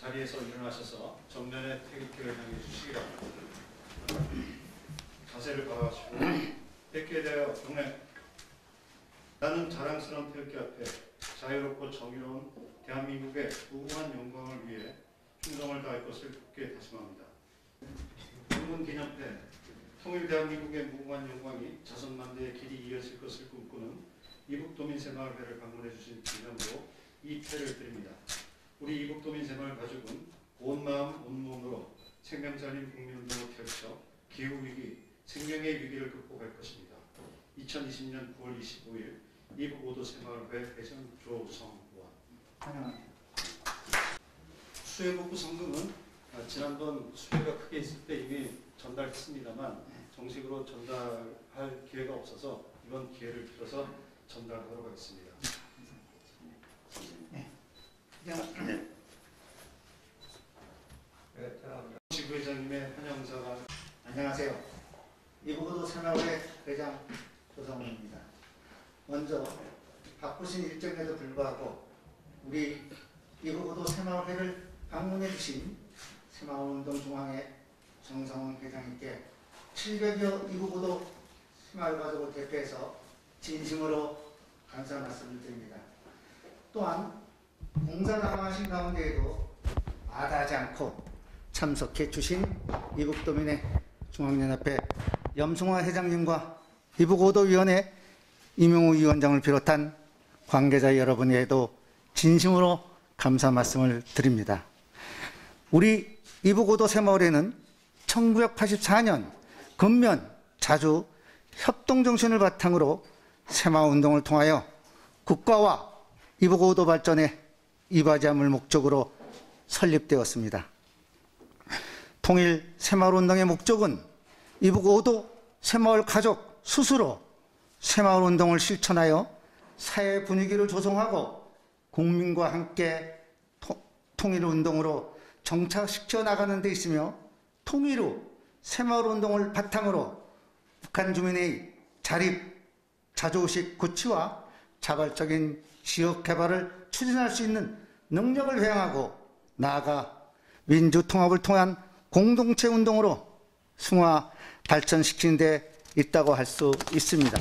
자리에서 일어나셔서 정면에 태극기를 향해 주시기 바랍니다. 자세를 바라시고 태극기에 대하여 경례. 나는 자랑스러운 태극기 앞에 자유롭고 정의로운 대한민국의 무궁한 영광을 위해 충성을 다할 것을 굳게 다짐합니다. 국문기념패. 통일 대한민국의 무궁한 영광이 자선만대의 길이 이어질 것을 꿈꾸는 이북도민새마을회를 방문해 주신 기념으로 이 패를 드립니다. 우리 이북도민새마을 가족은 온 마음 온 몸으로 생명살림 국민운동을 펼쳐 기후위기, 생명의 위기를 극복할 것입니다. 2020년 9월 25일 이북 5도 새마을회 회장 조성원. 환영합니다. 수해복구 성금은 지난번 수해가 크게 있을 때 이미 전달했습니다만 정식으로 전달할 기회가 없어서 이번 기회를 빌어서 전달하도록 하겠습니다. 네. 지부회장님의 환영사가. 안녕하세요. 이북5도 새마을회 회장 조성훈입니다. 먼저 바쁘신 일정에도 불구하고 우리 이북5도 새마을회를 방문해 주신 새마을운동중앙회 정성훈 회장님께 700여 이북5도 새마을 가족을 대표해서 진심으로 감사 말씀을 드립니다. 또한 봉사 나가신 가운데에도 마다하지 않고 참석해 주신 이북도민의 중앙연합회 염승화 회장님과 이북5도위원회 이명우 위원장을 비롯한 관계자 여러분에게도 진심으로 감사 말씀을 드립니다. 우리 이북5도 새마을회는 1984년 근면 자주 협동정신을 바탕으로 새마을운동을 통하여 국가와 이북5도 발전에 이바지함을 목적으로 설립되었습니다. 통일 새마을운동의 목적은 이북5도 새마을 가족 스스로 새마을운동을 실천하여 사회 분위기를 조성하고 국민과 함께 통일운동으로 정착시켜 나가는 데 있으며 통일 후 새마을운동을 바탕으로 북한 주민의 자립, 자주의식 구취와 자발적인 지역 개발을 추진할 수 있는 능력을 회양하고 나아가 민주통합을 통한 공동체 운동으로 승화, 발전시키는 데 있다고 할 수 있습니다.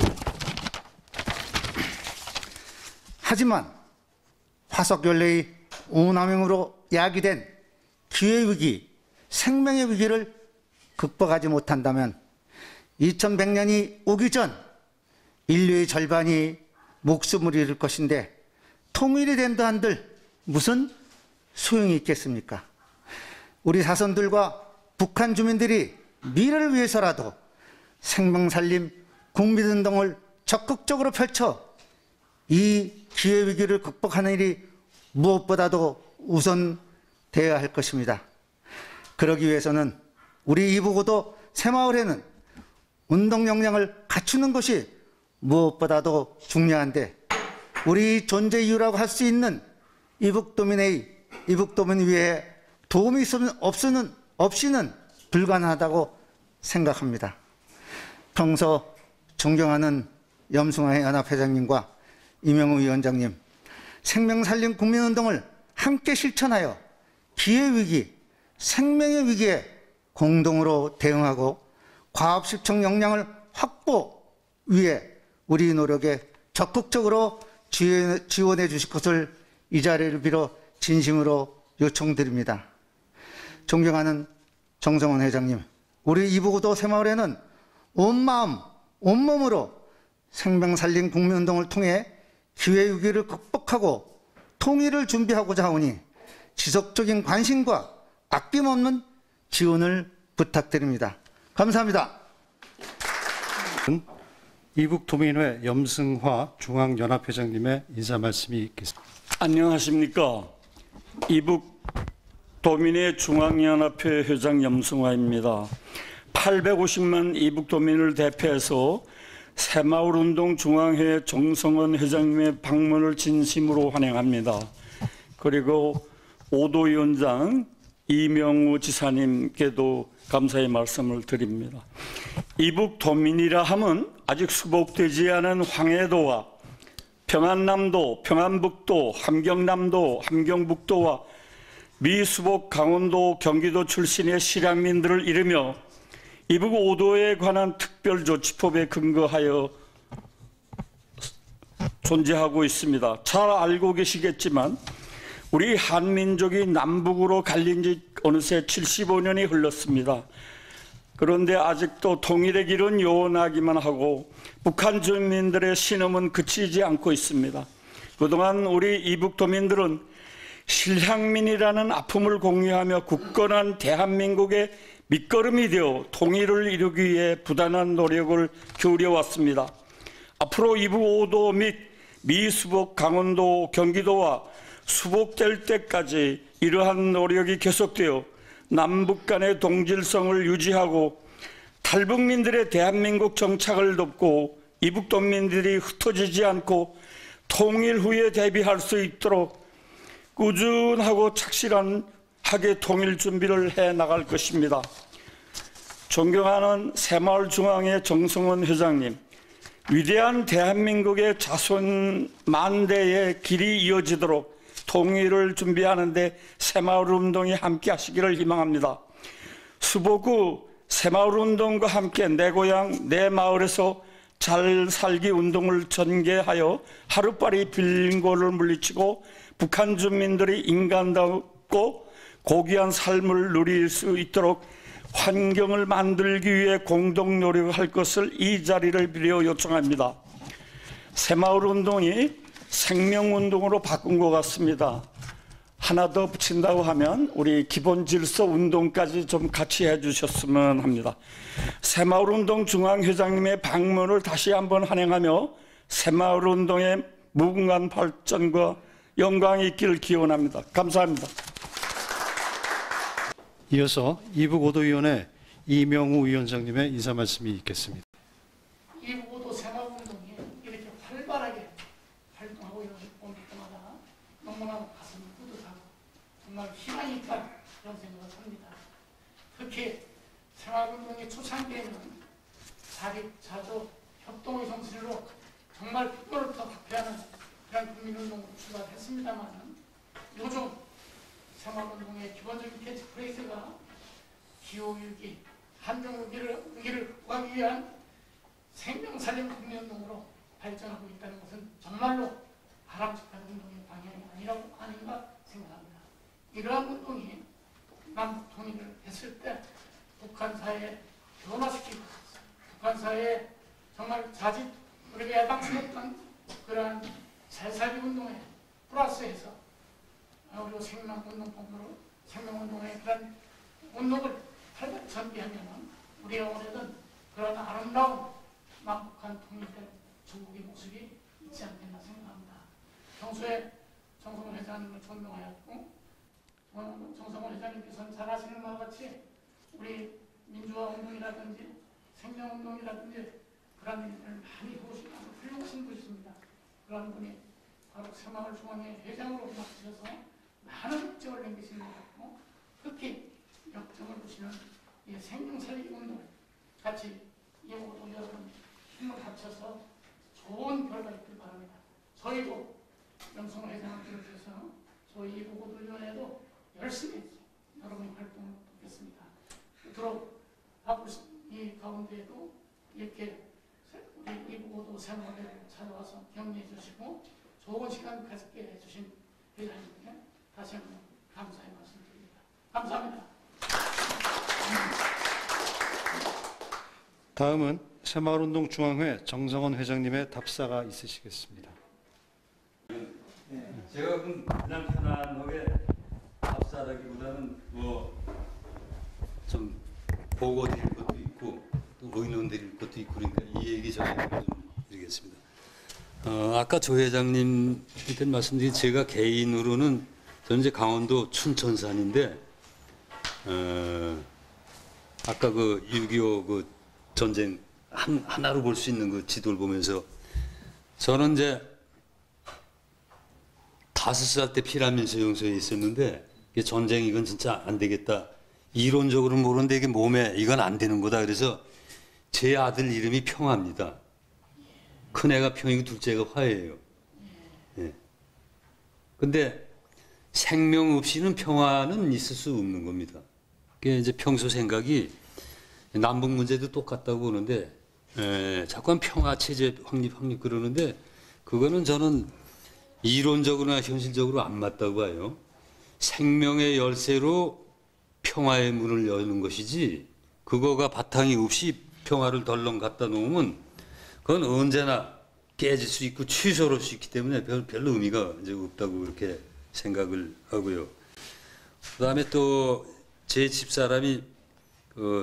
하지만 화석연례의 오남용으로 야기된 기회위기, 생명의 위기를 극복하지 못한다면 2100년이 오기 전 인류의 절반이 목숨을 잃을 것인데 통일이 된다 한들 무슨 소용이 있겠습니까? 우리 자손들과 북한 주민들이 미래를 위해서라도 생명살림 국민운동을 적극적으로 펼쳐 이 기회위기를 극복하는 일이 무엇보다도 우선되어야 할 것입니다. 그러기 위해서는 우리 이북5도 새마을회는 운동 역량을 갖추는 것이 무엇보다도 중요한데 우리 존재 이유라고 할 수 있는 이북도민 위에 도움이 없이는 불가능하다고 생각합니다. 평소 존경하는 염승화 연합회장님과 이명우 위원장님, 생명살림 국민운동을 함께 실천하여 기회위기, 생명의 위기에 공동으로 대응하고 과학실천 역량을 확보 위해 우리 노력에 적극적으로 지원해 주실 것을 이 자리를 빌어 진심으로 요청드립니다. 존경하는 정성훈 회장님, 우리 이북5도 새마을회는 온 마음, 온 몸으로 생명살림 국민운동을 통해 기회위기를 극복하고 통일을 준비하고자 하오니 지속적인 관심과 아낌없는 지원을 부탁드립니다. 감사합니다. 이북도민회 염승화 중앙연합회장님의 인사 말씀이 있겠습니다. 안녕하십니까. 이북도민회 중앙연합회 회장 염승화입니다. 850만 이북도민을 대표해서 새마을운동 중앙회 정성원 회장님의 방문을 진심으로 환영합니다. 그리고 5도 위원장 이명우 지사님께도 감사의 말씀을 드립니다. 이북도민이라 하면 아직 수복되지 않은 황해도와 평안남도, 평안북도, 함경남도, 함경북도와 미, 수복, 강원도, 경기도 출신의 실향민들을 이르며 이북 5도에 관한 특별조치법에 근거하여 존재하고 있습니다. 잘 알고 계시겠지만 우리 한민족이 남북으로 갈린 지 어느새 75년이 흘렀습니다. 그런데 아직도 통일의 길은 요원하기만 하고 북한 주민들의 신음은 그치지 않고 있습니다. 그동안 우리 이북도민들은 실향민이라는 아픔을 공유하며 굳건한 대한민국의 밑거름이 되어 통일을 이루기 위해 부단한 노력을 기울여왔습니다. 앞으로 이북 5도 및 미, 수복, 강원도, 경기도와 수복될 때까지 이러한 노력이 계속되어 남북 간의 동질성을 유지하고 탈북민들의 대한민국 정착을 돕고 이북도민들이 흩어지지 않고 통일 후에 대비할 수 있도록 꾸준하고 착실하게 통일 준비를 해 나갈 것입니다. 존경하는 새마을중앙회 정성원 회장님, 위대한 대한민국의 자손 만대의 길이 이어지도록 통일을 준비하는 데 새마을운동이 함께 하시기를 희망합니다. 수복구 새마을운동과 함께 내 고향 내 마을에서 잘 살기 운동을 전개하여 하루빨리 빈곤을 물리치고 북한 주민들이 인간답고 고귀한 삶을 누릴 수 있도록 환경을 만들기 위해 공동 노력할 것을 이 자리를 빌어 요청합니다. 새마을운동이 생명운동으로 바꾼 것 같습니다. 하나 더 붙인다고 하면 우리 기본질서 운동까지 좀 같이 해주셨으면 합니다. 새마을운동 중앙회장님의 방문을 다시 한번 환영하며 새마을운동의 무궁한 발전과 영광이 있기를 기원합니다. 감사합니다. 이어서 이북 5도위원회 이명우 위원장님의 인사 말씀이 있겠습니다. 이북 5도 새마을운동이 이렇게 활발하게 활동하고 있는 볼 때마다 너무나 가슴이 뿌듯하고 정말 희망이 있다 이런 생각을 합니다. 특히 새마을운동의 초창기에는 자립, 자조, 협동의 정신으로 정말 국권을 더 확대하는 그런 국민운동으로 출발했습니다만 요즘 새마을운동의 기본적인 캐치프레이즈가 기후위기, 환경위기를 구하기 위한 생명살림 국민운동으로 발전하고 있다는 것은 정말로 바람직한 운동의 방향이 아닌가 생각합니다. 이러한 운동이 남북 통일을 했을 때 북한 사회에 변화시키고 북한 사회에 정말 자칫 우리가 예방스럽던 그러한 잘살기 운동에 플러스해서 우리 생명운동법으로 생명운동의 그런 운동을 활발히 전개하면 우리가 원하던 그런 아름다운 남북한 통일된 중국의 모습이 있지 않겠나 생각합니다. 평소에 정성원 회장님을 존경하였고 정성원 회장님께서는 잘 아시는 바와 같이 우리 민주화 운동이라든지 생명운동이라든지 그런 일을 많이 해오신 아주 훌륭하신 분이십니다. 그런 분이 바로 새마을중앙회 회장으로 맡으셔서 많은 역정을 남기시는 것 같고 특히 역정을 보시는 이 생명살리기 운동 같이 이북 5도 여러분 힘을 합쳐서 좋은 결과 있길 바랍니다. 저희도 영성 회장을 비롯해서 저희 이북 5도 위원회도 열심히 여러분의 활동을 돕겠습니다. 그토록 이 가운데에도 이렇게 우리 이북 5도 새마을을 찾아와서 격려해 주시고 좋은 시간 가지게 해주신 회장님께 다시 한번 감사의 말씀드립니다. 감사합니다. 다음은 새마을운동 중앙회 정성원 회장님의 답사가 있으시겠습니다. 제가 그냥 편안하게 답사라기보다는 좀 보고 드릴 것도 있고 또 의논 드릴 것도 있고 그러니까 이 얘기 저 얘기 좀 드리겠습니다. 아까 조 회장님한테 말씀드린 제가 개인으로는 저는 이제 강원도 춘천산인데 아까 그 6.25 그 전쟁 하나로 볼 수 있는 그 지도를 보면서 저는 이제 5살 때 피라민스 용소에 있었는데 이게 전쟁 이건 진짜 안 되겠다. 이론적으로는 모르는데 이게 몸에 이건 안 되는 거다. 그래서 제 아들 이름이 평화입니다. 큰애가 평이고 둘째가 화예요. 예. 근데 생명 없이는 평화는 있을 수 없는 겁니다. 그게 이제 평소 생각이 남북 문제도 똑같다고 보는데 자꾸 평화 체제 확립 그러는데 그거는 저는 이론적으로나 현실적으로 안 맞다고 봐요. 생명의 열쇠로 평화의 문을 여는 것이지 그거가 바탕이 없이 평화를 덜렁 갖다 놓으면 그건 언제나 깨질 수 있고 취소할 수 있기 때문에 별로 의미가 이제 없다고 그렇게 생각을 하고요. 그다음에 또 제 집사람이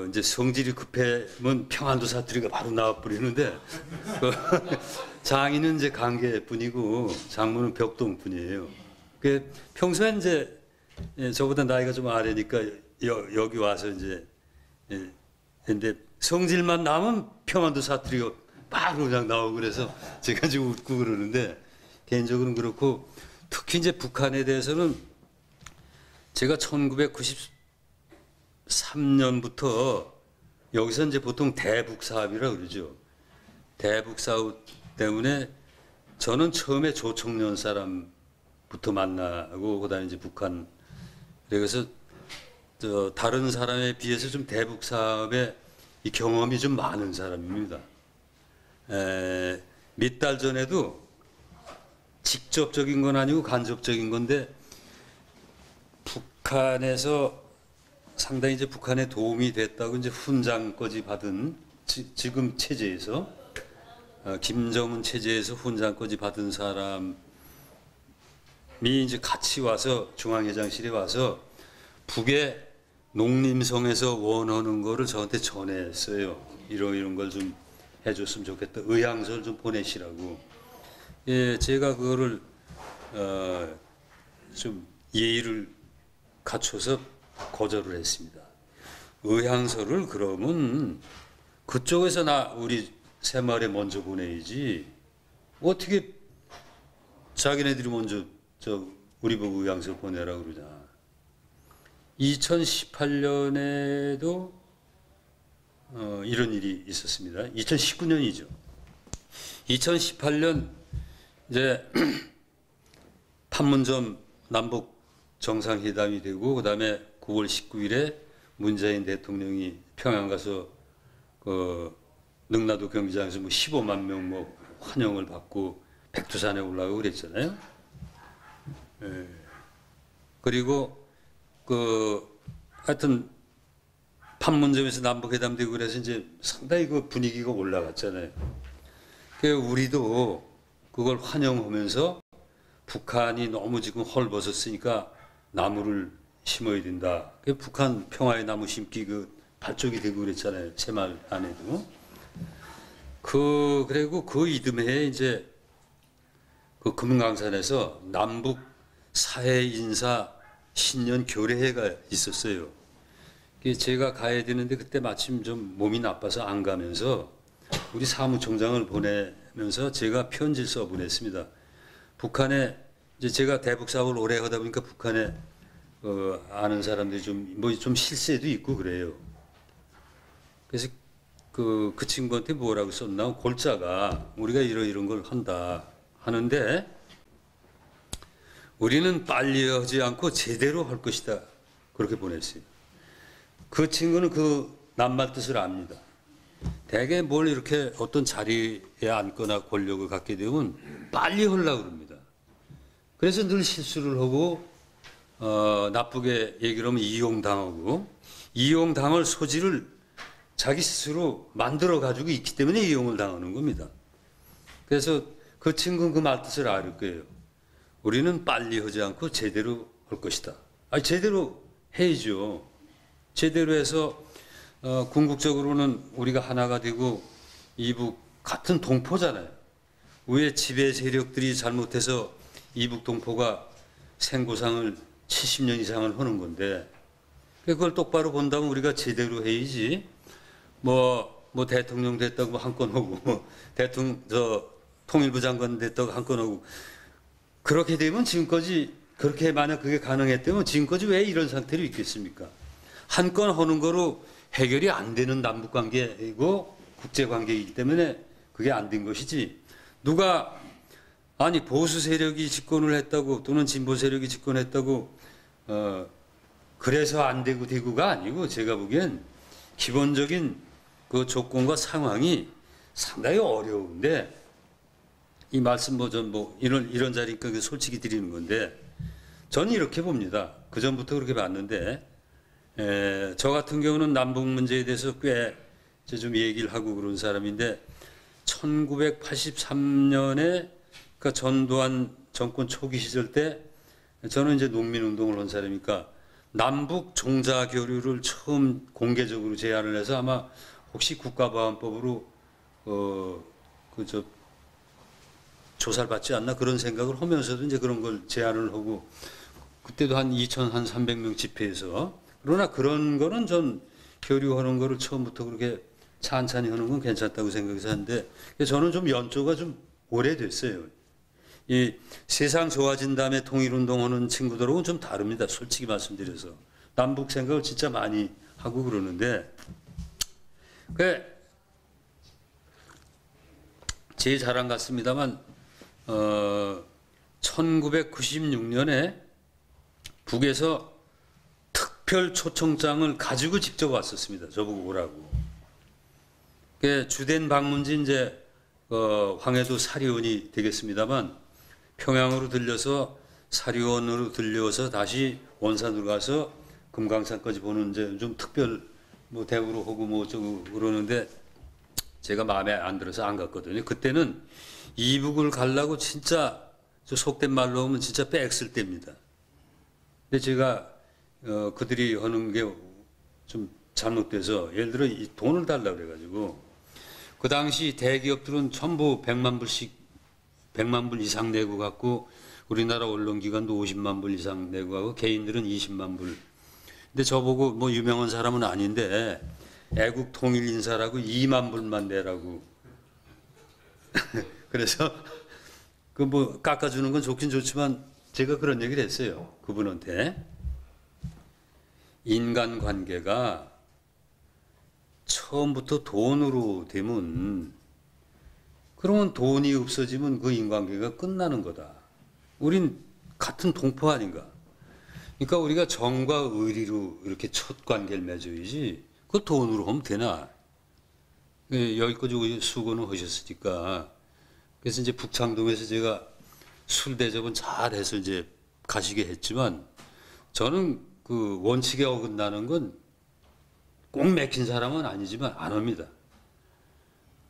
이제 성질이 급하면 평안도 사투리가 바로 나와버리는데 장인은 이제 강계뿐이고 장모는 벽동뿐이에요. 그 평소에 이제 저보다 나이가 좀 아래니까 여기 와서 이제 근데 성질만 나면 평안도 사투리가 바로 그냥 나오고 그래서 제가 지금 웃고 그러는데 개인적으로는 그렇고 특히 이제 북한에 대해서는 제가 1993년부터 여기서 이제 보통 대북 사업이라 그러죠. 대북 사업 때문에 저는 처음에 조청년 사람부터 만나고 그다음에 이제 북한 그래서 다른 사람에 비해서 좀 대북 사업에 이 경험이 좀 많은 사람입니다. 몇 달 전에도 직접적인 건 아니고 간접적인 건데 북한에서 상당히 이제 북한에 도움이 됐다고 이제 훈장까지 받은 지금 체제에서 김정은 체제에서 훈장까지 받은 사람이 이제 같이 와서 중앙회장실에 와서 북의 농림성에서 원하는 거를 저한테 전했어요. 이런 걸 좀 해줬으면 좋겠다. 의향서를 좀 보내시라고. 예, 제가 그거를 좀 예의를 갖춰서 거절을 했습니다. 의향서를 그러면 그쪽에서 우리 새마을에 먼저 보내야지. 어떻게 자기네들이 먼저 우리 보고 의향서 보내라 그러냐. 2018년에도 이런 일이 있었습니다. 2019년이죠. 2018년 이제 판문점 남북 정상회담이 되고 그다음에 9월 19일에 문재인 대통령이 평양 가서 능라도 경기장에서 뭐 15만 명 뭐 환영을 받고 백두산에 올라가고 그랬잖아요. 예. 그리고 하여튼 판문점에서 남북회담되고 그래서 이제 상당히 그 분위기가 올라갔잖아요. 우리도 그걸 환영하면서 북한이 너무 지금 헐벗었으니까 나무를 심어야 된다. 북한 평화의 나무 심기 발족이 되고 그랬잖아요. 새마을 안에도. 그리고 그 이듬해에 이제 그 금강산에서 남북 사회 인사 신년 교례회가 있었어요. 제가 가야 되는데 그때 마침 좀 몸이 나빠서 안 가면서 우리 사무총장을 보내면서 제가 편지를 써보냈습니다. 북한에 이제 제가 대북 사업을 오래 하다 보니까 북한에 아는 사람들이 좀 실세도 있고 그래요. 그래서 그 친구한테 뭐라고 썼나? 골자가 우리가 이런 걸 한다 하는데 우리는 빨리 하지 않고 제대로 할 것이다. 그렇게 보냈어요. 그 친구는 그 낱말 뜻을 압니다. 대개 뭘 이렇게 어떤 자리에 앉거나 권력을 갖게 되면 빨리 하려고 합니다. 그래서 늘 실수를 하고 나쁘게 얘기를 하면 이용당하고 이용당할 소지를 자기 스스로 만들어 가지고 있기 때문에 이용을 당하는 겁니다. 그래서 그 친구는 그 말뜻을 알 거예요. 우리는 빨리 하지 않고 제대로 할 것이다. 제대로 해야죠. 제대로 해서 궁극적으로는 우리가 하나가 되고 이북 같은 동포잖아요. 왜 지배 세력들이 잘못해서 이북 동포가 생고상을 70년 이상을 하는 건데 그걸 똑바로 본다면 우리가 제대로 해야지. 뭐 대통령 됐다고 한 건 하고 통일부 장관 됐다고 한 건 하고 그렇게 되면 지금까지 그렇게 만약 그게 가능했다면 지금까지 왜 이런 상태로 있겠습니까? 한 건 하는 거로 해결이 안 되는 남북 관계이고 국제 관계이기 때문에 그게 안 된 것이지. 누가 아니 보수 세력이 집권을 했다고 또는 진보 세력이 집권했다고 그래서 안 되고 되고가 아니고 제가 보기엔 기본적인 그 조건과 상황이 상당히 어려운데 이 말씀 이런 자리니까 솔직히 드리는 건데 저는 이렇게 봅니다. 그 전부터 그렇게 봤는데 저 같은 경우는 남북 문제에 대해서 꽤 좀 얘기를 하고 그런 사람인데 1983년에 그러니까 전두환 정권 초기 시절 때 저는 이제 농민운동을 한 사람이니까 남북 종자 교류를 처음 공개적으로 제안을 해서 아마 혹시 국가보안법으로 조사를 받지 않나 그런 생각을 하면서도 이제 그런 걸 제안을 하고 그때도 한 2,300명 집회에서 그러나 그런 거는 전 교류하는 거를 처음부터 그렇게 찬찬히 하는 건 괜찮다고 생각해서 하는데 저는 좀 연조가 좀 오래됐어요. 이 세상 좋아진 다음에 통일운동하는 친구들하고는 좀 다릅니다. 솔직히 말씀드려서 남북 생각을 진짜 많이 하고 그러는데 제 자랑 같습니다만 1996년에 북에서 특별 초청장을 가지고 직접 왔었습니다. 저보고 오라고. 주된 방문지 이제 황해도 사리원이 되겠습니다만 평양으로 들려서 사리원으로 들려서 다시 원산으로 가서 금강산까지 보는 이제 좀 특별 대우로 하고 어쩌고 그러는데 제가 마음에 안 들어서 안 갔거든요. 그때는 이북을 가려고 진짜 속된 말로 하면 진짜 빽쓸 때입니다. 근데 제가 그들이 하는 게 좀 잘못돼서 예를 들어 이 돈을 달라고 그래가지고 그 당시 대기업들은 전부 100만 불 이상 내고 갔고 우리나라 언론기관도 50만 불 이상 내고 가고 개인들은 20만 불. 근데 저보고 유명한 사람은 아닌데 애국 통일 인사라고 2만 불만 내라고. 그래서 깎아주는 건 좋긴 좋지만 제가 그런 얘기를 했어요. 그분한테. 인간관계가 처음부터 돈으로 되면 그러면 돈이 없어지면 그 인간관계가 끝나는 거다. 우린 같은 동포 아닌가. 그러니까 우리가 정과 의리로 이렇게 첫 관계를 맺어야지 그 돈으로 하면 되나. 여기까지 수고는 하셨으니까. 그래서 이제 북창동에서 제가 술 대접은 잘해서 이제 가시게 했지만 저는 그 원칙에 어긋나는 건 꼭 맥힌 사람은 아니지만 안 합니다.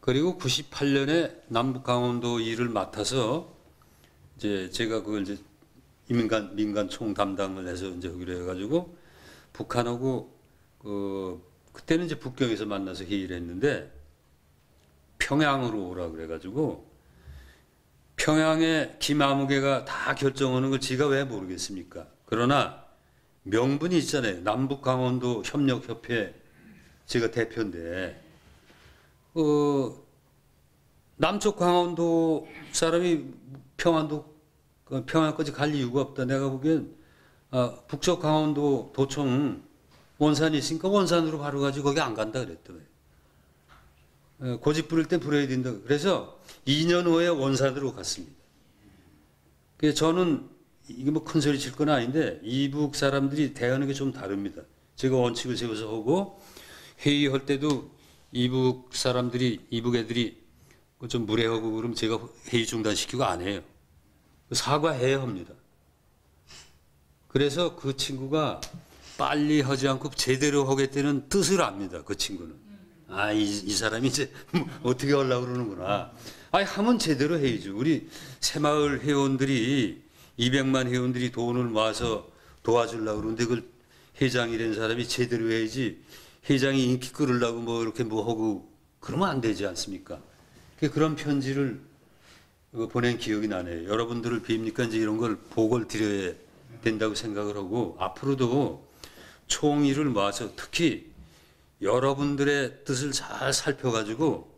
그리고 98년에 남북 강원도 일을 맡아서 이제 제가 그걸 이제 민간 총 담당을 해서 이제 하기로 해가지고 북한하고 그때는 이제 북경에서 만나서 회의를 했는데 평양으로 오라 그래가지고 평양에 김아무개가 다 결정하는 걸 제가 왜 모르겠습니까? 그러나 명분이 있잖아요. 남북 강원도 협력협회 제가 대표인데 남쪽 강원도 사람이 평양까지 갈 이유가 없다. 내가 보기엔 북쪽 강원도 도청 원산이 있으니까 원산으로 바로 가지고 거기 안 간다 그랬더니 고집 부릴 때 부려야 된다. 그래서 2년 후에 원산으로 갔습니다. 그래서 저는 이게 큰 소리 칠 건 아닌데 이북 사람들이 대하는 게 좀 다릅니다. 제가 원칙을 세워서 하고 회의할 때도 이북 애들이 좀 무례하고 그러면 제가 회의 중단시키고 안 해요. 사과해야 합니다. 그래서 그 친구가 빨리 하지 않고 제대로 하겠다는 뜻을 압니다. 그 친구는. 이 사람이 이제 어떻게 하려고 그러는구나. 하면 제대로 해야죠. 우리 새마을 회원들이 200만 회원들이 돈을 모아서 도와주려고 그러는데 그걸 회장이 된 사람이 제대로 해야지 회장이 인기 끌으려고 이렇게 하고 그러면 안 되지 않습니까? 그런 편지를 보낸 기억이 나네요. 여러분들을 뵙니까 이제 이런 걸 보고를 드려야 된다고 생각을 하고 앞으로도 총의를 모아서 특히 여러분들의 뜻을 잘 살펴가지고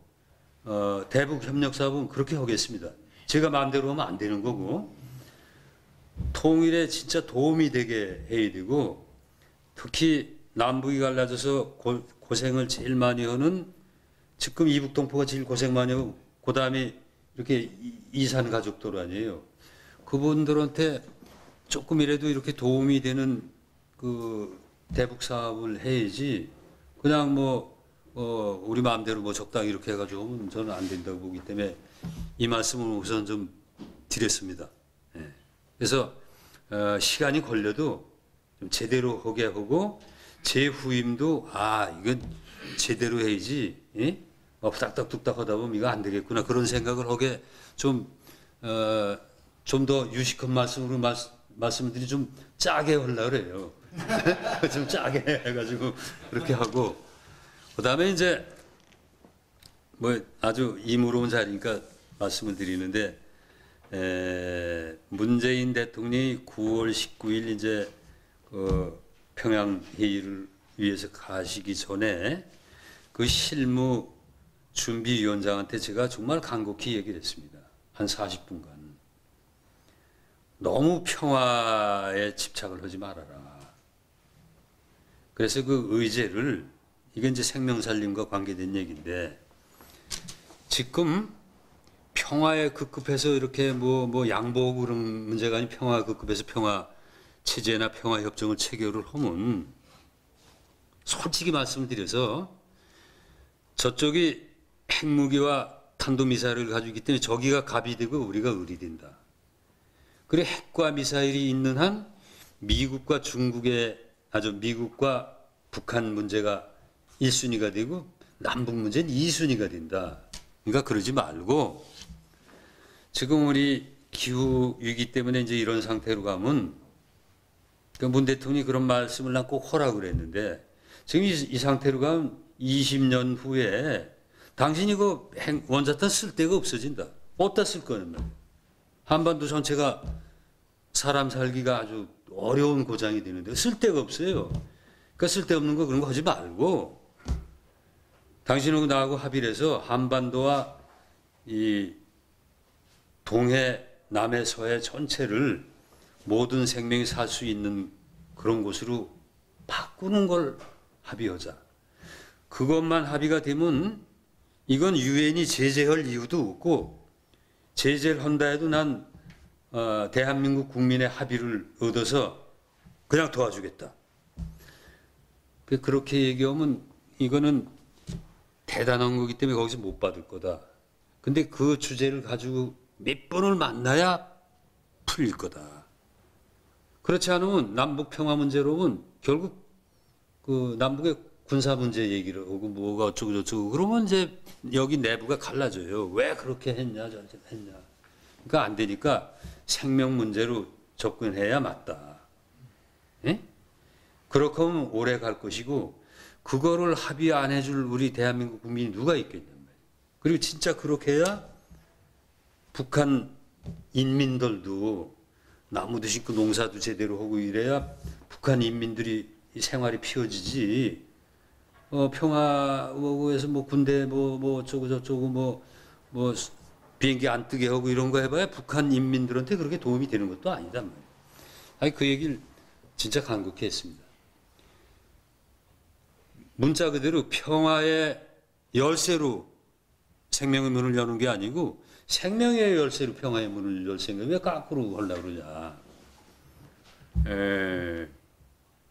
대북 협력 사업은 그렇게 하겠습니다. 제가 마음대로 하면 안 되는 거고 통일에 진짜 도움이 되게 해야 되고 특히 남북이 갈라져서 고생을 제일 많이 하는 지금 이북 동포가 제일 고생 많이 하고 그 다음에 이렇게 이산 가족들 아니에요. 그분들한테 조금이라도 이렇게 도움이 되는 그 대북 사업을 해야지 그냥 우리 마음대로 적당히 이렇게 해가지고 하면 저는 안 된다고 보기 때문에 이 말씀을 우선 좀 드렸습니다. 예. 그래서 시간이 걸려도 좀 제대로 하게 하고 제 후임도 이건 제대로 해야지. 예? 후딱딱뚝딱 하다 보면 이거 안 되겠구나 그런 생각을 하게 좀 더 유식한 말씀으로 말씀드리 좀 짜게 하려고 그래요. 좀 짜게 해가지고 그렇게 하고 그다음에 이제 아주 임의로운 자리니까 말씀을 드리는데 문재인 대통령이 9월 19일 이제 평양 회의를 위해서 가시기 전에 그 실무 준비위원장한테 제가 정말 간곡히 얘기를 했습니다. 한 40분간. 너무 평화에 집착을 하지 말아라. 그래서 그 의제를 이게 이제 생명살림과 관계된 얘기인데 지금 평화에 급급해서 이렇게 양보하고 그런 문제가 아닌 평화에 급급해서 평화 체제나 평화 협정을 체결을 하면 솔직히 말씀드려서 저쪽이 핵무기와 탄도미사일을 가지고 있기 때문에 저기가 갑이 되고 우리가 을이 된다. 그리고 핵과 미사일이 있는 한 미국과 미국과 북한 문제가 1순위가 되고 남북 문제는 2순위가 된다. 그러니까 그러지 말고 지금 우리 기후 위기 때문에 이제 이런 상태로 가면 문 대통령이 그런 말씀을 난 꼭 하라고 그랬는데 지금 이 상태로 가면 20년 후에 당신이 그 원자탄 쓸 데가 없어진다. 어디다 쓸 거는 말이야. 한반도 전체가 사람 살기가 아주 어려운 고장이 되는데 쓸 데가 없어요. 그러니까 쓸데없는 거 그런 거 하지 말고 당신하고 나하고 합의를 해서 한반도와 이 동해, 남해, 서해 전체를 모든 생명이 살 수 있는 그런 곳으로 바꾸는 걸 합의하자. 그것만 합의가 되면 이건 유엔이 제재할 이유도 없고 제재를 한다 해도 난 대한민국 국민의 합의를 얻어서 그냥 도와주겠다. 그렇게 얘기하면 이거는 대단한 거기 때문에 거기서 못 받을 거다. 근데 그 주제를 가지고 몇 번을 만나야 풀릴 거다. 그렇지 않으면 남북 평화 문제로는 결국 그 남북의 군사 문제 얘기를 하고 뭐가 어쩌고 저쩌고 그러면 이제 여기 내부가 갈라져요. 왜 그렇게 했냐 저렇게 했냐. 그러니까 안 되니까 생명 문제로 접근해야 맞다. 예? 그렇게 하면 오래 갈 것이고 그거를 합의 안 해줄 우리 대한민국 국민이 누가 있겠냔 말이에요. 그리고 진짜 그렇게 해야 북한 인민들도 나무도 심고 농사도 제대로 하고 이래야 북한 인민들이 생활이 피어지지. 평화에서 군대 어쩌고 저쩌고 비행기 안 뜨게 하고 이런 거 해봐야 북한 인민들한테 그렇게 도움이 되는 것도 아니단 말이에요. 아니 그 얘기를 진짜 간곡히 했습니다. 문자 그대로 평화의 열쇠로 생명의 문을 여는 게 아니고 생명의 열쇠로 평화의 문을 열 생각이 왜 거꾸로 하려고 그러냐.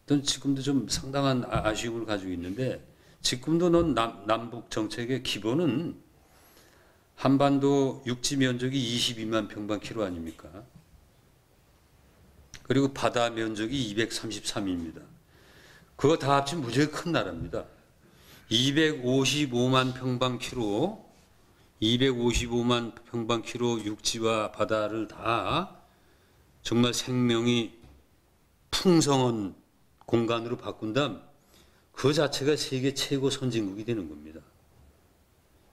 전 지금도 좀 상당한 아쉬움을 가지고 있는데 지금도 넌 남북 정책의 기본은 한반도 육지 면적이 22만 평방킬로 아닙니까? 그리고 바다 면적이 233입니다. 그거 다 합치면 무지하게 큰 나라입니다. 255만 평방킬로 255만 평방킬로 육지와 바다를 다 정말 생명이 풍성한 공간으로 바꾼다면 그 자체가 세계 최고 선진국이 되는 겁니다.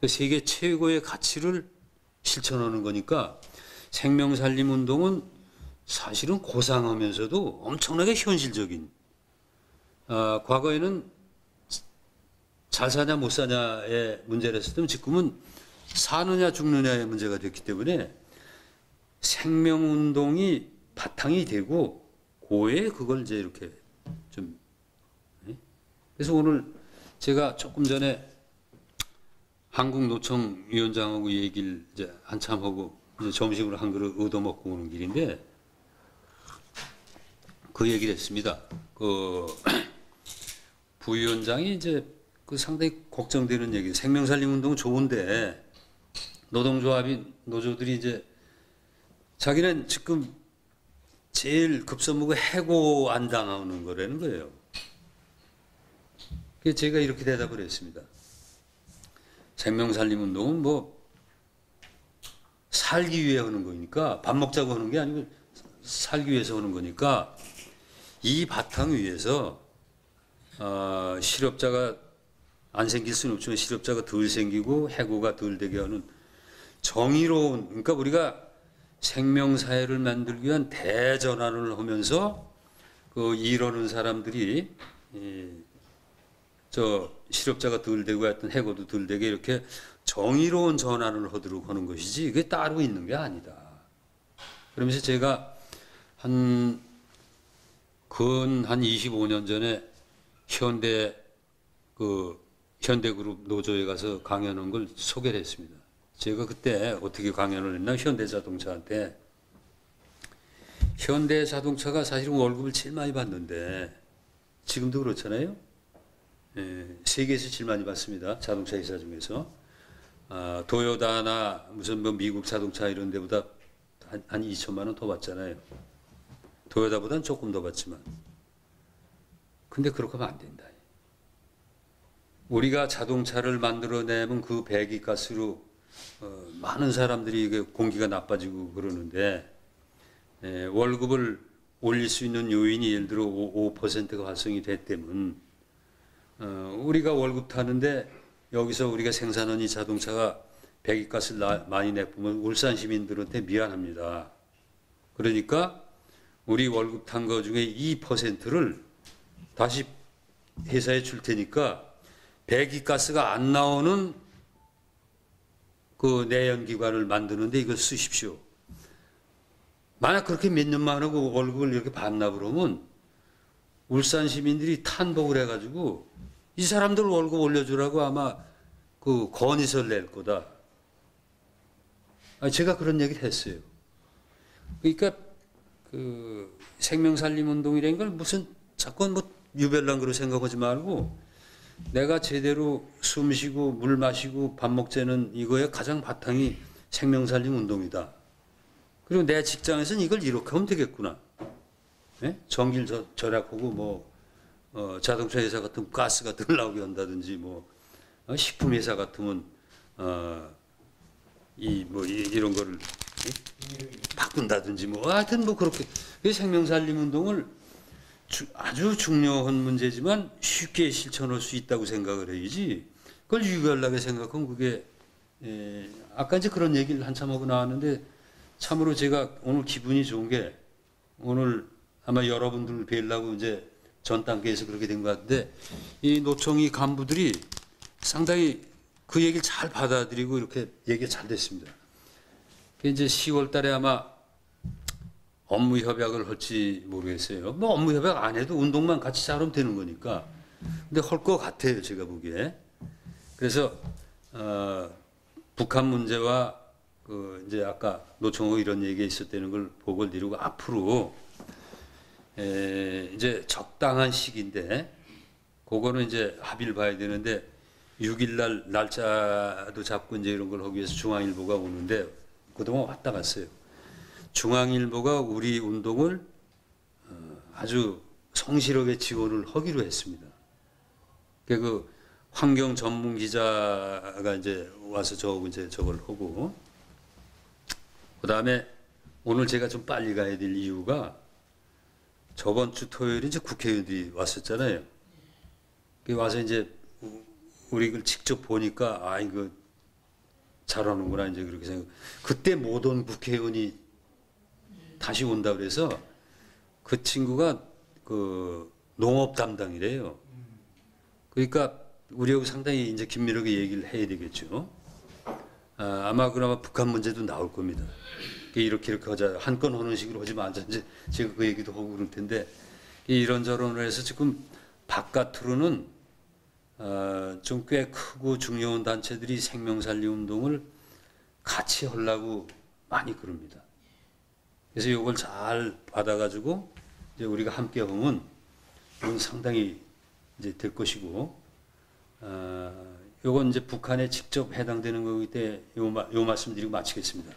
세계 최고의 가치를 실천하는 거니까 생명살림 운동은 사실은 고상하면서도 엄청나게 현실적인 과거에는 잘 사냐 못 사냐의 문제를 했을 때는 지금은 사느냐 죽느냐의 문제가 됐기 때문에 생명운동이 바탕이 되고 고에 그걸 이제 이렇게 좀 그래서 오늘 제가 조금 전에 한국노총 위원장하고 얘기를 이제 한참 하고 이제 점심을 한 그릇 얻어먹고 오는 길인데 그 얘기를 했습니다. 그 부위원장이 이제 그 상당히 걱정되는 얘기. 생명살림 운동은 좋은데 노동조합이 노조들이 이제 자기는 지금 제일 급선무가 해고 안 당하는 거라는 거예요. 그래서 제가 이렇게 대답을 했습니다. 생명살림 운동은 뭐 살기 위해 하는 거니까 밥 먹자고 하는 게 아니고 살기 위해서 하는 거니까 이 바탕 위에서 실업자가 안 생길 수는 없지만 실업자가 덜 생기고 해고가 덜 되게 하는 정의로운, 그러니까 우리가 생명사회를 만들기 위한 대전환을 하면서 그 이러는 사람들이 저 실업자가 덜 되고 하여튼 해고도 덜 되게 이렇게 정의로운 전환을 하도록 하는 것이지 그게 따로 있는 게 아니다. 그러면서 제가 근 한 25년 전에 현대그룹 노조에 가서 강연한 걸 소개를 했습니다. 제가 그때 어떻게 강연을 했나? 현대자동차한테. 현대자동차가 사실은 월급을 제일 많이 받는데 지금도 그렇잖아요. 세계에서 제일 많이 받습니다. 자동차 회사 중에서. 도요타나 무슨 뭐 미국 자동차 이런 데보다 한 2천만 원 더 받잖아요. 도요타보다는 조금 더 받지만. 근데 그렇게 하면 안 된다. 우리가 자동차를 만들어내면 그 배기가스로 많은 사람들이 이게 공기가 나빠지고 그러는데 월급을 올릴 수 있는 요인이 예를 들어 5%가 활성이 됐다면 우리가 월급 타는데 여기서 우리가 생산한 이 자동차가 배기가스를 많이 내뿜으면 울산 시민들한테 미안합니다. 그러니까 우리 월급 탄 거 중에 2%를 다시 회사에 줄 테니까 배기가스가 안 나오는 그 내연기관을 만드는데 이걸 쓰십시오. 만약 그렇게 몇 년만 하고 월급을 이렇게 반납을 하면 울산 시민들이 탄복을 해가지고 이 사람들 월급 올려주라고 아마 그 건의서를 낼 거다. 제가 그런 얘기를 했어요. 그러니까 그 생명살림 운동이라는 걸 무슨 자꾸 뭐 유별난 거로 생각하지 말고 내가 제대로 숨 쉬고 물 마시고 밥 먹자는 이거의 가장 바탕이 생명살림 운동이다. 그리고 내 직장에서는 이걸 이렇게 하면 되겠구나. 네? 전기를 절약하고 뭐 자동차 회사 같으면 가스가 덜 나오게 한다든지 뭐 식품 회사 같으면 이런 거를 바꾼다든지 뭐 하여튼 뭐 그렇게 생명살림 운동을 아주 중요한 문제지만 쉽게 실천할 수 있다고 생각을 해야지 그걸 유별나게 생각하면 그게 아까 이제 그런 얘기를 한참 하고 나왔는데 참으로 제가 오늘 기분이 좋은 게 오늘 아마 여러분들 뵈려고 이제 전 단계에서 그렇게 된 것 같은데 이 노총이 간부들이 상당히 그 얘기를 잘 받아들이고 이렇게 얘기가 잘 됐습니다. 이제 10월 달에 아마 업무 협약을 할지 모르겠어요. 뭐 업무 협약 안 해도 운동만 같이 잘하면 되는 거니까. 근데 할 것 같아요, 제가 보기에. 그래서 북한 문제와 그 이제 아까 노총호 이런 얘기가 있었다는 걸 보고를 이루고 앞으로 이제 적당한 시기인데 그거는 이제 합의를 봐야 되는데 6일 날짜도 잡고 이제 이런 걸 하기 위해서 중앙일보가 오는데 그동안 왔다 갔어요. 중앙일보가 우리 운동을 아주 성실하게 지원을 하기로 했습니다. 그 환경 전문 기자가 이제 와서 저걸 하고 그 다음에 오늘 제가 좀 빨리 가야 될 이유가 저번 주 토요일에 이제 국회의원들이 왔었잖아요. 와서 이제 우리 걸 직접 보니까 이거 잘하는구나 이제 그렇게 생각. 그때 못 온 국회의원이 다시 온다 그래서 그 친구가 그 농업 담당이래요. 그러니까 우리하고 상당히 이제 긴밀하게 얘기를 해야 되겠죠. 아마 그나마 북한 문제도 나올 겁니다. 이렇게 하자 한 건 하는 식으로 하지 말자 이제 제가 그 얘기도 하고 그럴 텐데 이런저런 해서 지금 바깥으로는 좀 꽤 크고 중요한 단체들이 생명살리 운동을 같이 하려고 많이 그럽니다. 그래서 이걸 잘 받아가지고 이제 우리가 함께 하면 이건 상당히 이제 될 것이고, 요건 이제 북한에 직접 해당되는 거기 때문에 요 말씀드리고 마치겠습니다.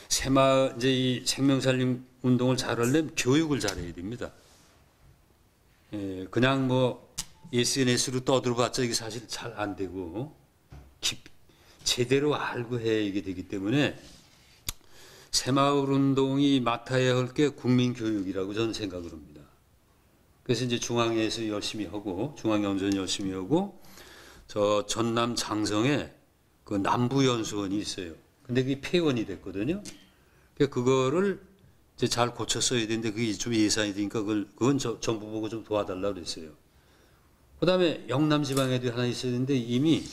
새마을 이제 이 생명살림 운동을 잘 하려면 교육을 잘해야 됩니다. 예, 그냥 뭐 SNS로 떠들어봤자 이게 사실 잘 안 되고 제대로 알고 해야 이게 되기 때문에 새마을 운동이 맡아야 할 게 국민 교육이라고 저는 생각을 합니다. 그래서 이제 중앙에서 열심히 하고 중앙연수원 열심히 하고 저 전남 장성에 그 남부연수원이 있어요. 근데 그게 폐원이 됐거든요. 그러니까 그거를 이제 잘 고쳐 써야 되는데 그게 좀 예산이 되니까 그건 정부 보고 좀 도와달라고 그랬어요. 그 다음에 영남지방에도 하나 있어야 되는데 이미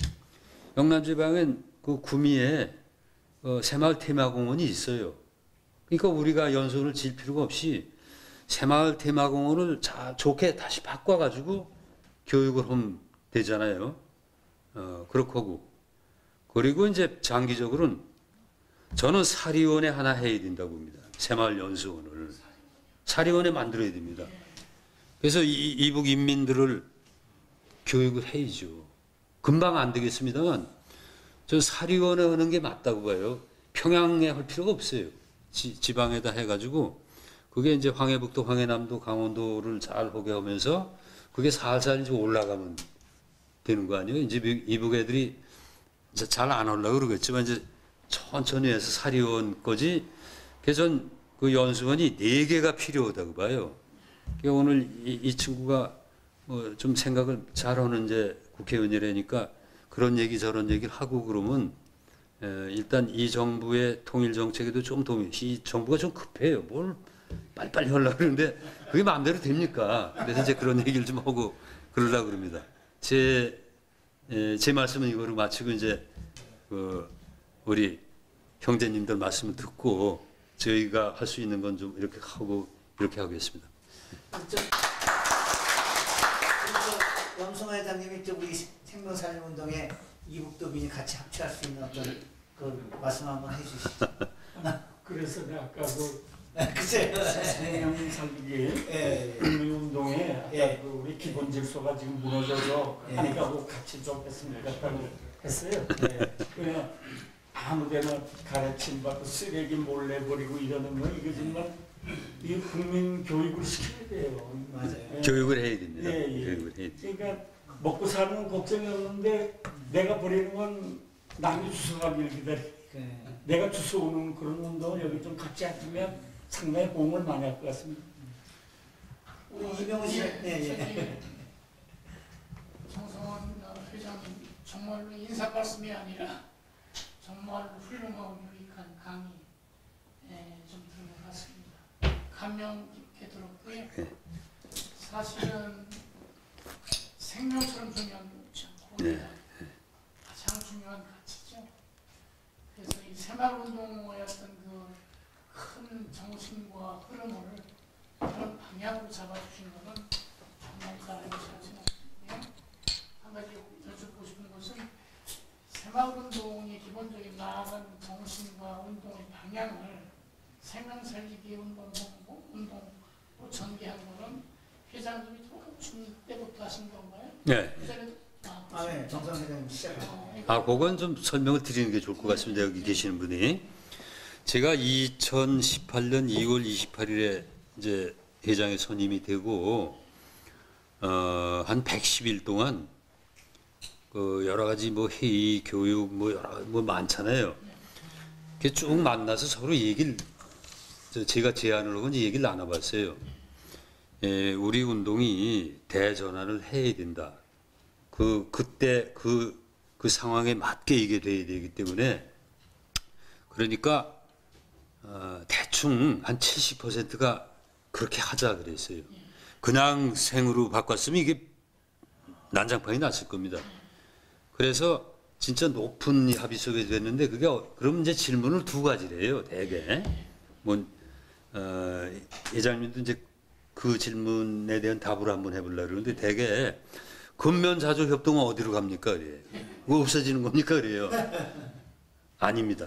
영남지방엔 그 구미에 새마을 테마공원이 있어요. 그러니까 우리가 연수원을 질 필요가 없이 새마을 테마공원을 좋게 다시 바꿔가지고 교육을 하면 되잖아요. 그렇고 하고. 그리고 이제 장기적으로는 저는 사리원에 하나 해야 된다고 봅니다. 새마을 연수원을. 사리원에 만들어야 됩니다. 그래서 이북 인민들을 교육을 해야죠. 금방 안 되겠습니다만 저 사리원에 하는 게 맞다고 봐요. 평양에 할 필요가 없어요. 지방에다 해가지고 그게 이제 황해북도, 황해남도, 강원도를 잘 하게 하면서 그게 살살 이제 올라가면 되는 거 아니에요? 이제 이북 애들이 이제 잘 안 하려고 그러겠지만 이제 천천히 해서 사리원까지 개선 그 연수원이 4개가 필요하다고 봐요. 그러니까 오늘 이 친구가 뭐 좀 생각을 잘하는 이제 국회의원이라니까 그런 얘기 저런 얘기를 하고 그러면 일단 이 정부의 통일 정책에도 좀 도움이, 이 정부가 좀 급해요. 뭘 빨리빨리 하려고 그러는데 그게 마음대로 됩니까? 그래서 이제 그런 얘기를 좀 하고 그러려고 그럽니다. 제 말씀은 이거로 마치고 이제 우리 형제님들 말씀을 듣고 저희가 할 수 있는 건 좀 이렇게 하고 이렇게 하겠습니다. 염승호 회장님이 우리 생명살림운동에 이북도민이 같이 합치할 수 있는 어떤 그 말씀 한번 해주시죠. 그래서 내가 아까 그 글쎄요. 생명살리기 국민운동에 아까 그 우리 기본 질서가 지금 무너져서 하니까 뭐 같이 좀 했으면 좋겠다고 했어요. 그냥 아무데나 가르침 받고 쓰레기 몰래 버리고 이러는 거 이거 정말 이 국민 교육을 시켜야 돼요. 맞아요. 교육을 해야 됩니다. 예. 교육을 해야 됩니다. 그러니까 먹고 사는 건 걱정이 없는데 내가 버리는 건 남이 주워가길 기다려. 내가 주워오는 그런 운동을 여기 좀 같이 하면 상당히 공을 많이 할 것 같습니다. 우리 이명훈 씨, 정성원 회장님 정말로 인사 말씀이 아니라 정말 훌륭하고 유익한 강의 좀 들은 것 같습니다. 감명 깊게 들었고요. 사실은 생명처럼 중요한 거죠. 가장 중요한 가치죠. 그래서 이 새마을운동의 어떤 그 큰 정신과 흐름을 그런 방향으로 잡아주신 것은 정말 잘하시고 생각합니다. 한 가지 여쭙고 싶은 것은 새마을운동이 기본적인 나아간 정신과 운동의 방향을 생명살리기 운동으로 전개한 것은 회장님이 중 때부터 하신 건가요? 네. 네, 정성 회장님 시작하세요. 그건 좀 설명을 드리는 게 좋을 것 같습니다. 여기 계시는 분이. 제가 2018년 2월 28일에 이제 회장에 선임이 되고 한 110일 동안 그 여러 가지 뭐 회의, 교육 뭐 많잖아요. 이렇게 쭉 만나서 서로 얘기를 제가 제안을 하고 이제 얘기를 나눠봤어요. 우리 운동이 대전환을 해야 된다. 그때 그 상황에 맞게 이게 돼야 되기 때문에 그러니까 대충 한 70%가 그렇게 하자 그랬어요. 그냥 생으로 바꿨으면 이게 난장판이 났을 겁니다. 그래서 진짜 높은 합의석이 됐는데 그게 그럼 이제 질문을 2가지래요. 대개 회장님도 이제 그 질문에 대한 답을 한번 해보려고 그러는데 대개 근면자조 협동은 어디로 갑니까? 그래. 그거 없어지는 겁니까? 그래요. 아닙니다.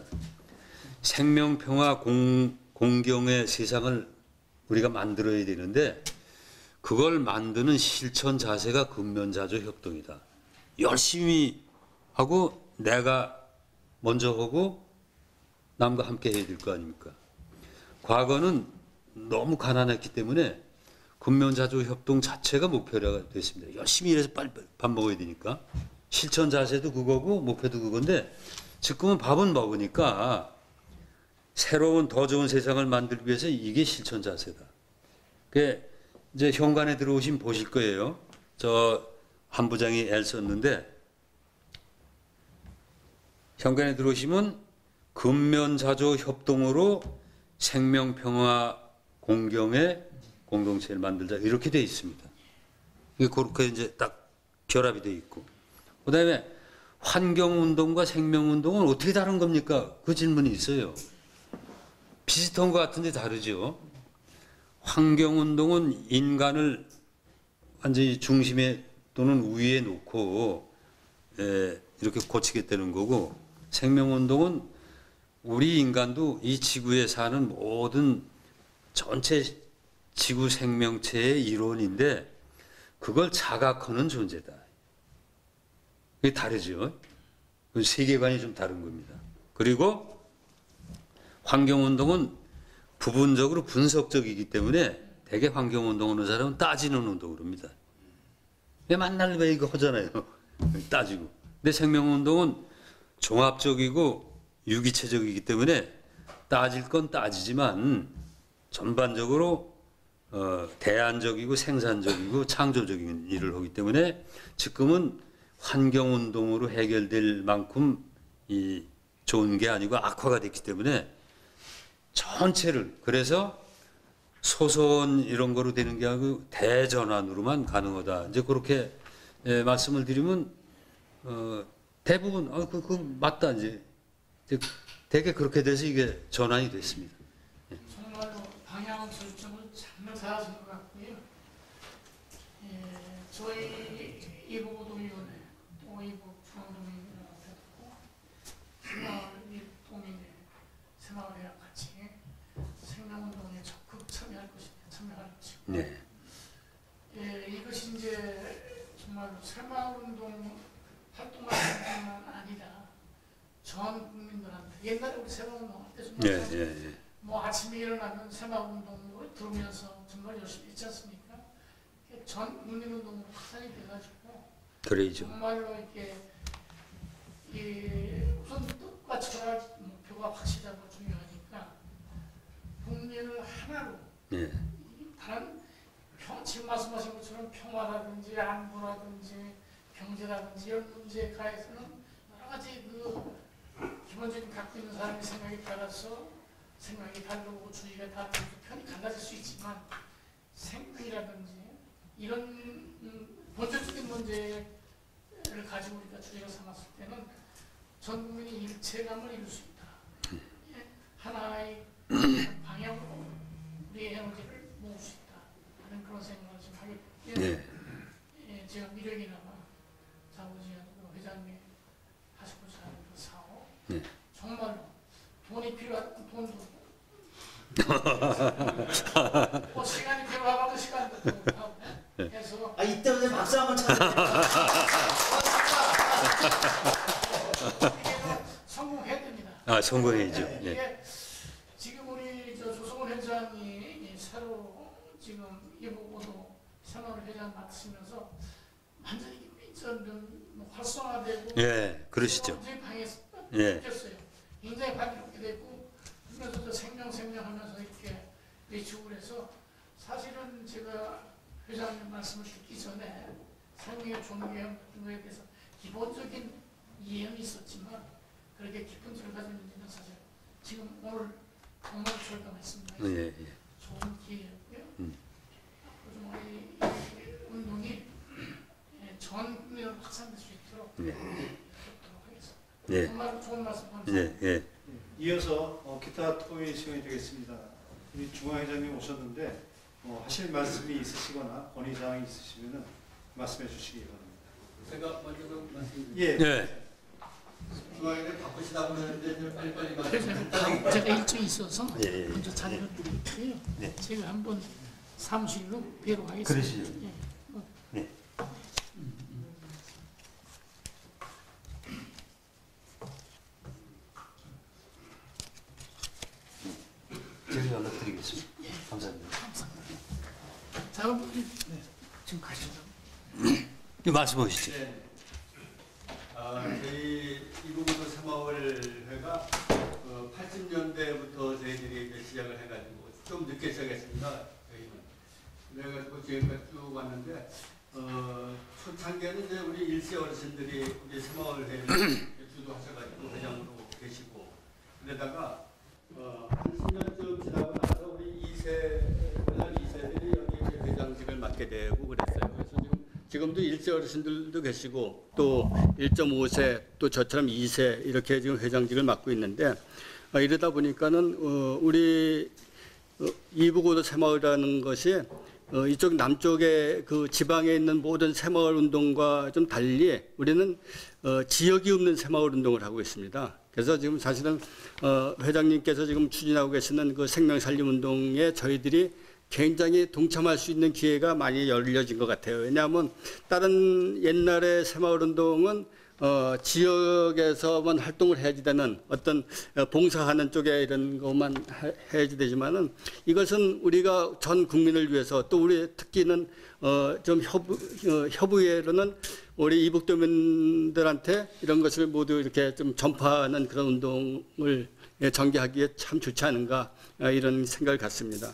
생명평화 공경의 세상을 우리가 만들어야 되는데 그걸 만드는 실천 자세가 근면자조 협동이다. 열심히 하고 내가 먼저 하고 남과 함께 해야 될 거 아닙니까? 과거는 너무 가난했기 때문에 근면자조 협동 자체가 목표가 됐습니다. 열심히 일해서 빨리 밥 먹어야 되니까 실천 자세도 그거고 목표도 그건데 지금은 밥은 먹으니까 새로운 더 좋은 세상을 만들기 위해서 이게 실천 자세다. 그 이제 현관에 들어오시면 보실 거예요. 저 한 부장이 애를 썼는데 현관에 들어오시면 근면자조 협동으로 생명평화 공경의 공동체를 만들자 이렇게 돼 있습니다. 이게 그렇게 이제 딱 결합이 돼 있고 그다음에 환경운동과 생명운동은 어떻게 다른 겁니까? 그 질문이 있어요. 비슷한 것 같은데 다르죠. 환경운동은 인간을 완전히 중심에 또는 우위에 놓고 이렇게 고치겠다는 거고 생명운동은 우리 인간도 이 지구에 사는 모든 전체 지구 생명체의 일원인데 그걸 자각하는 존재다. 이게 다르죠. 세계관이 좀 다른 겁니다. 그리고 환경운동은 부분적으로 분석적이기 때문에 대개 환경운동하는 사람은 따지는 운동을 합니다. 왜 만날 왜 이거 하잖아요. 따지고. 근데 생명운동은 종합적이고 유기체적이기 때문에 따질 건 따지지만 전반적으로 대안적이고 생산적이고 창조적인 일을 하기 때문에 지금은 환경운동으로 해결될 만큼 이 좋은 게 아니고 악화가 됐기 때문에 전체를 그래서 소선 이런 거로 되는 게 아니고 대전환으로만 가능하다. 이제 그렇게 말씀을 드리면 대부분 그거 맞다 이제 되게 그렇게 돼서 이게 전환이 됐습니다. 정말로 방향 설정을 잘 잘하신 것 같고요. 저희 이북노동위원회 또 이북 중앙동인회하고 새마을도민회 새마을회와 같이 생명운동에 적극 참여할 것이고 네. 이것이 이제 정말로 새마을운동 활동하는 뿐만 아니라 전 국민들한테 옛날에 우리 새마을운동 할 때 정말 뭐 아침에 일어나면 새마을운동을 들으면서 정말 열심히 했지 않습니까? 전 국민운동으로 확산이 돼가지고 그래야죠. 정말로 이렇게 우선 뜻과 철학 목표가 확실하고 중요하니까 국민을 하나로 다른 지금 말씀하신 것처럼 평화라든지 안보라든지 경제라든지 이런 문제에 가해서는 여러 가지 그 기본적인 갖고 있는 사람의 생각에 따라서 생각이 다르고 주의가 다르고 편이 갈라질 수 있지만 생명이라든지 이런 본질적인 문제를 가지고 우리가 주제로 삼았을 때는 전 국민이 일체감을 이룰 수 있다. 하나의 방향으로 우리의 에너지를 모을 수 있다. 하는 그런 생각을 지금 하게 되는데 제가 미력이나마 자부지한 회장님 하시고자 하는 그 사업 정말로 돈이 필요한 돈도 뭐 시간이 필요하면 시간도 하고 해서 이때부터 박수 한번 쳐주세요. 성공해야 됩니다. 성공해야죠. 이게 지금 우리 조성원 회장이 새로 지금 이북노동 새마을 회장 맡으시면서 완전히 활성화되고 그러시죠. 굉장히 방했어요. 굉장히 방해롭게 되고 그러면서 생명하면서 이렇게 외치고 그래서 사실은 제가 회장님 말씀을 듣기 전에 생명의 존경에 대해서 기본적인 이해는 있었지만 그렇게 깊은 결과적인지는 사실 지금 오늘 정말 절감했습니다. 좋은 기회였고요. 앞으로 이 운동이 전 국민으로 확산될 수 있도록 하도록 하겠습니다. 정말 좋은 말씀 감사합니다. 이어서 기타 토의 시간이 되겠습니다. 우리 중앙회장님 오셨는데 하실 말씀이 있으시거나 건의사항이 있으시면 말씀해 주시기 바랍니다. 제가 먼저 좀 말씀드릴게요. 예. 네. 중앙에 바쁘시다고 하는데 좀 빨리빨리 그래서 제가 일정이 있어서 예, 예. 먼저 자료를 드릴게요. 네. 제가 한번 사무실로 뵈러 가겠습니다. 그러시죠. 예. 네. 제가 연락드리겠습니다. 감사합니다. 자, 그럼 지금 가시죠. 네, 말씀하시죠. 네. 저희 이부구도 새마을회가 80년대부터 저희들이 이제 시작을 해가지고 좀 늦게 시작했습니다. 저희는. 그래가지고 지금까지 쭉 왔는데 초창기에는 이제 우리 일세 어르신들이 우리 새마을회를 주도하셔가지고 회장으로 계시고 그러다가 한 10년쯤 지나고 나서 우리 2세들이 여기 이제 회장직을 맡게 되고 그랬어요. 그래서 지금도 일세 어르신들도 계시고 또 1.5세 또 저처럼 2세 이렇게 지금 회장직을 맡고 있는데 이러다 보니까는 우리 이부고도 새마을이라는 것이 이쪽 남쪽에 그 지방에 있는 모든 새마을 운동과 좀 달리 우리는 지역이 없는 새마을 운동을 하고 있습니다. 그래서 지금 사실은 회장님께서 지금 추진하고 계시는 그 생명살림 운동에 저희들이 굉장히 동참할 수 있는 기회가 많이 열려진 것 같아요. 왜냐하면 다른 옛날의 새마을운동은 지역에서만 활동을 해야지 되는 어떤 봉사하는 쪽에 이런 것만 해야지 되지만은 이것은 우리가 전 국민을 위해서 또 우리 특기는 좀 협의회로는 우리 이북도민들한테 이런 것을 모두 이렇게 좀 전파하는 그런 운동을 전개하기에 참 좋지 않은가 이런 생각을 갖습니다.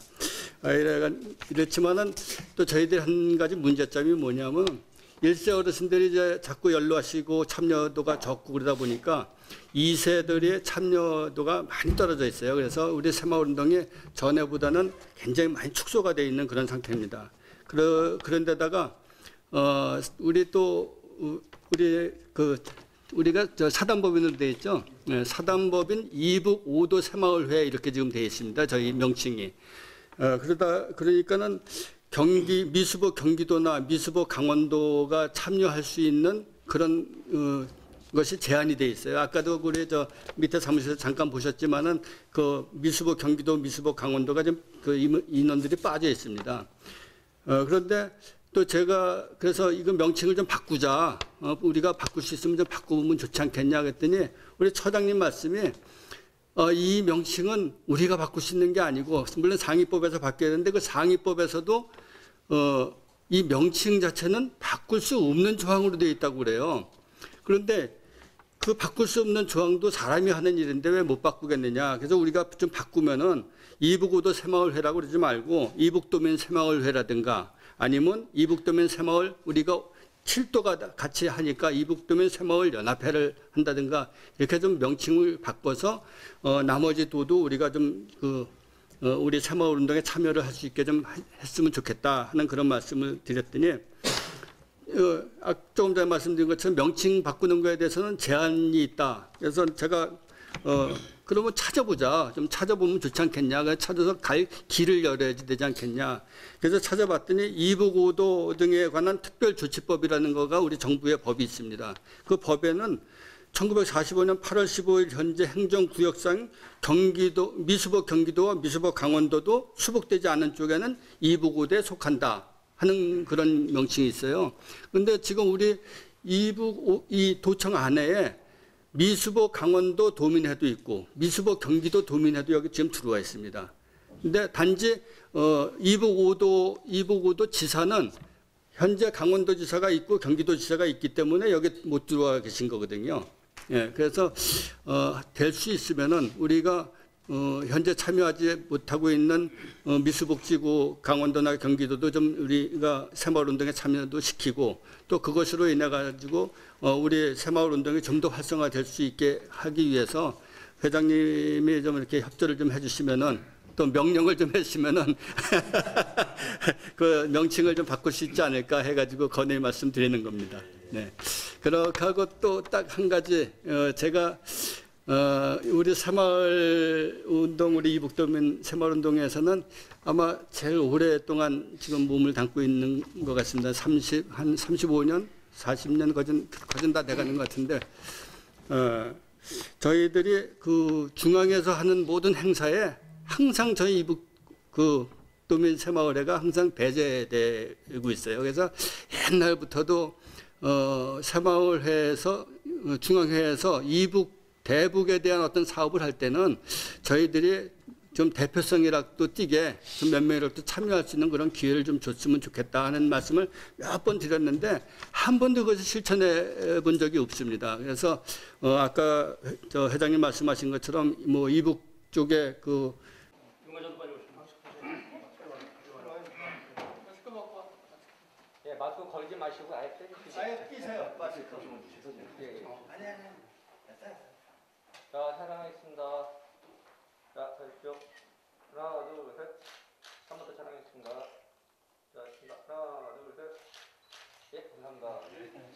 이렇지만은 또 저희들 한 가지 문제점이 뭐냐면 일세 어르신들이 이제 자꾸 연로하시고 참여도가 적고 그러다 보니까 2세들의 참여도가 많이 떨어져 있어요. 그래서 우리 새마을운동이 전에보다는 굉장히 많이 축소가 되어 있는 그런 상태입니다. 그런데다가 우리가 저 사단법인으로 되어 있죠. 네, 사단법인 이북 5도 새마을회 이렇게 지금 되어 있습니다. 저희 명칭이. 그러니까는 미수보 경기도나 미수보 강원도가 참여할 수 있는 그런 것이 제한이 돼 있어요. 아까도 우리 저 밑에 사무실에서 잠깐 보셨지만은 그 미수보 경기도, 미수보 강원도가 좀 그 인원들이 빠져 있습니다. 그런데 또 제가 그래서 이거 명칭을 좀 바꾸자. 우리가 바꿀 수 있으면 좀 바꾸면 좋지 않겠냐 그랬더니 우리 처장님 말씀이 이 명칭은 우리가 바꿀 수 있는 게 아니고 물론 상위법에서 바뀌어야 되는데 그 상위법에서도 이 명칭 자체는 바꿀 수 없는 조항으로 되어 있다고 그래요. 그런데 그 바꿀 수 없는 조항도 사람이 하는 일인데 왜 못 바꾸겠느냐. 그래서 우리가 좀 바꾸면은 이북오도 새마을회라고 그러지 말고 이북도민 새마을회라든가 아니면 이북도민 새마을 우리가 7도가 같이 하니까 이북도민 새마을 연합회를 한다든가 이렇게 좀 명칭을 바꿔서 나머지 도도 우리가 좀 우리 새마을 운동에 참여를 할 수 있게 좀 했으면 좋겠다 하는 그런 말씀을 드렸더니 조금 전에 말씀드린 것처럼 명칭 바꾸는 거에 대해서는 제한이 있다. 그래서 제가 그러면 찾아보자. 좀 찾아보면 좋지 않겠냐. 그래서 찾아서 갈 길을 열어야지 되지 않겠냐. 그래서 찾아봤더니 이북오도 등에 관한 특별조치법이라는 거가 우리 정부의 법이 있습니다. 그 법에는 1945년 8월 15일 현재 행정구역상 미수보 경기도와 미수보 강원도도 수복되지 않은 쪽에는 이북오도에 속한다 하는 그런 명칭이 있어요. 그런데 지금 우리 이 도청 안에 미수보 강원도 도민회도 있고 미수보 경기도 도민회도 여기 지금 들어와 있습니다. 근데 단지 이북오도 지사는 현재 강원도지사가 있고 경기도지사가 있기 때문에 여기 못 들어와 계신 거거든요. 예, 그래서 될 수 있으면은 우리가 현재 참여하지 못하고 있는 미수복지구 강원도나 경기도도 좀 우리가 새마을운동에 참여도 시키고 또 그것으로 인해 가지고 우리 새마을운동이 좀 더 활성화될 수 있게 하기 위해서 회장님이 좀 이렇게 협조를 좀 해주시면은 또 명령을 좀 해주시면은 그 명칭을 좀 바꿀 수 있지 않을까 해가지고 건의 말씀 드리는 겁니다. 네. 그렇게 하고 또 딱 한 가지 제가 우리 새마을운동 우리 이북도민 새마을운동에서는 아마 제일 오랫동안 지금 몸을 담고 있는 것 같습니다. 한 35년, 40년 거진 다 돼가는 것 같은데 저희들이 그 중앙에서 하는 모든 행사에 항상 저희 이북 그 도민 새마을회가 항상 배제되고 있어요. 그래서 옛날부터도 새마을회에서 중앙회에서 이북 대북에 대한 어떤 사업을 할 때는 저희들이 좀 대표성이라도 띄게 좀 몇 명이라도 참여할 수 있는 그런 기회를 좀 줬으면 좋겠다 하는 말씀을 몇 번 드렸는데 한 번도 그것을 실천해 본 적이 없습니다. 그래서 아까 저 회장님 말씀하신 것처럼 뭐 이북 쪽에 그 예, 마스크 걸지 마시고 아예 빼주시죠. 아예 끼세요. 마스크. 예, 예. 아니. 자, 촬영하겠습니다. 자, 가십시오. 하나, 둘, 셋. 한 번 더 촬영하겠습니다. 자, 하나, 둘, 셋. 예, 감사합니다.